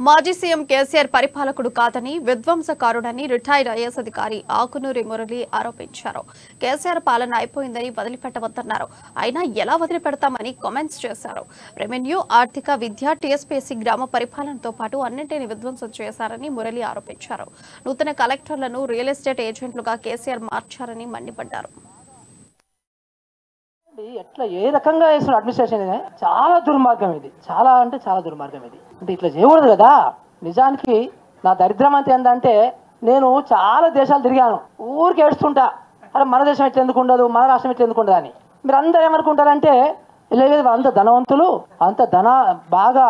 మాజీ సీఎం కేసీఆర్ పరిపాలకుడు కాదని విధ్వంసకారుడని retired IAS అధికారి ఆకునూరి మురళి ఆరోపించారు. కేసీఆర్ పాలన అయిపోయిందని వదిలిపెట్టవద్దన్నారు. అయినా ఎలా వదిలిపెడతామని కామెంట్స్ చేశారు. రెవెన్యూ, ఆర్థిక, విద్య, టీఎస్పీఎస్సీ, గ్రామ పరిపాలనతో పాటు అన్నింటినీ విధ్వంసం చేశారని మురళి ఆరోపించారు. నూతన కలెక్టర్లను రియల్ ఎస్టేట్ ఏజెంట్లుగా కేసీఆర్ మార్చారని మండిపడ్డారు. ఎట్లా ఏ రకంగా చేసిన అడ్మినిస్ట్రేషన్ చాలా దుర్మార్గం ఇది. చాలా అంటే చాలా దుర్మార్గం ఇది. అంటే ఇట్లా చేయకూడదు కదా. నిజానికి నా దరిద్రం అంతే ఏంటంటే నేను చాలా దేశాలు తిరిగాను. ఊరికి ఏడుస్తుంటా, అరే మన దేశం ఎట్లా ఎందుకు ఉండదు, మన రాష్ట్రం ఎట్లా ఎందుకు ఉండదు అని. మీరు అందరూ ఏమనుకుంటారంటే లేదు అంత ధనవంతులు, అంత బాగా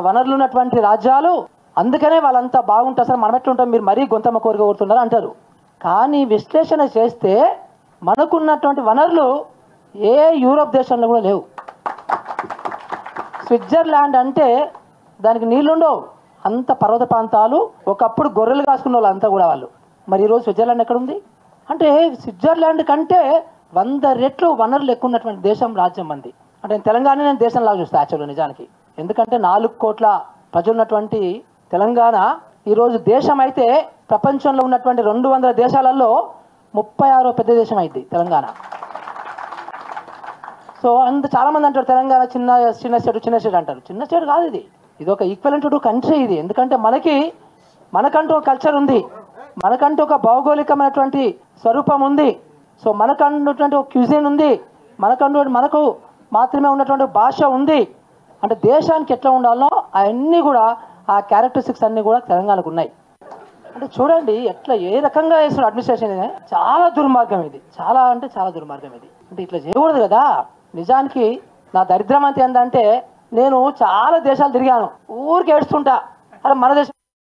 వనరులు ఉన్నటువంటి రాజ్యాలు, అందుకనే వాళ్ళంతా బాగుంటారు సార్, మనం ఎట్లా ఉంటాం, మీరు మరీ గొంతమ్మ కోరిక కోరుతున్నారు అంటారు. కానీ విశ్లేషణ చేస్తే మనకున్నటువంటి వనరులు ఏ యూరోప్ దేశంలో కూడా లేవు. స్విట్జర్లాండ్ అంటే దానికి నీళ్లుండవు, అంత పర్వత ప్రాంతాలు, ఒకప్పుడు గొర్రెలు కాసుకున్న వాళ్ళు అంతా కూడా వాళ్ళు. మరి ఈరోజు స్విట్జర్లాండ్ ఎక్కడుంది అంటే స్విట్జర్లాండ్ కంటే 100 రెట్లు వనరులు ఎక్కువ ఉన్నటువంటి దేశం, రాజ్యం మంది. అంటే తెలంగాణ నేను దేశంలాగా చూస్తాను యాక్చువల్గా నిజానికి. ఎందుకంటే 4 కోట్ల ప్రజలు ఉన్నటువంటి తెలంగాణ ఈరోజు దేశం అయితే ప్రపంచంలో ఉన్నటువంటి 200 దేశాలలో 36వ పెద్ద దేశం అయింది తెలంగాణ. సో చాలా మంది అంటారు తెలంగాణ చిన్న స్టేట్ అంటారు. చిన్న స్టేట్ కాదు ఇది. ఇది ఒక ఈక్వలెంట్ టు కంట్రీ ఇది. ఎందుకంటే మనకంటూ ఒక కల్చర్ ఉంది, మనకంటూ ఒక భౌగోళికమైనటువంటి స్వరూపం ఉంది. సో మనకంటున్నటువంటి ఒక క్యూజిన్ ఉంది, మనకు మాత్రమే ఉన్నటువంటి భాష ఉంది. అంటే దేశానికి ఎట్లా ఉండాలో అవన్నీ కూడా ఆ క్యారెక్టరిస్టిక్స్ అన్నీ కూడా తెలంగాణకు ఉన్నాయి. అంటే చూడండి ఎట్లా ఏ రకంగా చేసిన అడ్మినిస్ట్రేషన్ చాలా దుర్మార్గం ఇది. చాలా అంటే చాలా దుర్మార్గం ఇది. అంటే ఇట్లా చేయకూడదు కదా. నిజానికి నా దరిద్రం అంతే ఏంటంటే నేను చాలా దేశాలు తిరిగాను. ఊరికి ఏడుస్తుంటా, అరే మన దేశం